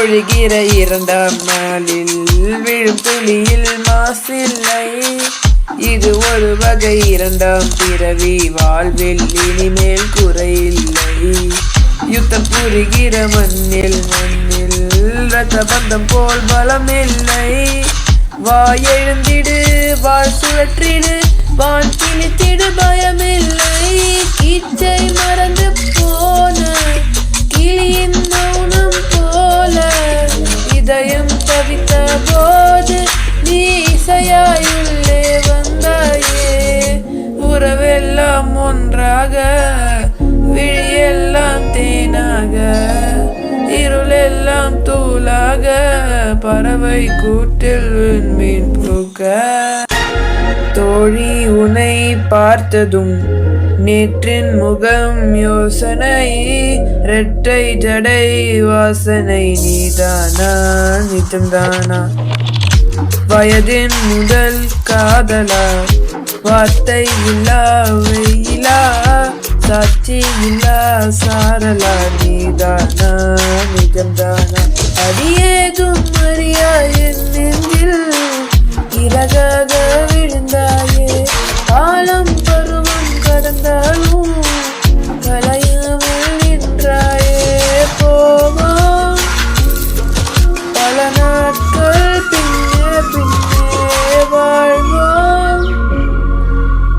பொழிகிற இரண்டாம் நாளில் விழும் துளியில் மாசில்லை. இது ஒரு வகை இரண்டாம் பிறவி, வாழ்வில் இனிமேல் குறையில்லை. யுத்தம் புரிகிற மண்ணில் ரத்த பந்தம் போல் பலமில்லை. வாயெழுந்திடு, வாழ் சுழற்றிடு, வான் கிழித்திடு, பயமில்லை. கீச்சை மறந்து போன கிளியின் மௌனம் போல இதயம் தவித்த போது நீ இசையாயுள்ளே வந்தாயே. உறவெல்லாம் ஒன்றாக, விழியெல்லாம் தேனாக, இருளெல்லாம் தூளாக, பறவை கூட்டில் மீன் பூக்க. தோழி உன்னை பார்த்ததும் நேற்றின் முகம் யோசனை, இரட்டை ஜடை வாசனை, நீதானா நிஜம்தானா? வயதின் முதல் காதலா, வார்த்தை இல்லா வெயிலா, சாட்சி இல்லா சாரலா, நீதானா நிஜம்தானா? அடியேதும் அறியா என் நெஞ்சில் இறகாக விழுந்தாயே. காலம் பருவம் கடந்தாலும் கலையாமல் நின்றாயே. போவோம் பல நாட்கள், பின்னே பின்னே வாழ்வோம்.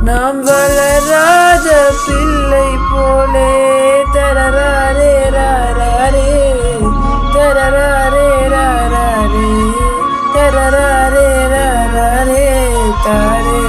நாம் வளராத பிள்ளை போலே. தரராரே ராரே, தரராரே ராரே, தரராரே ராரே தாரே.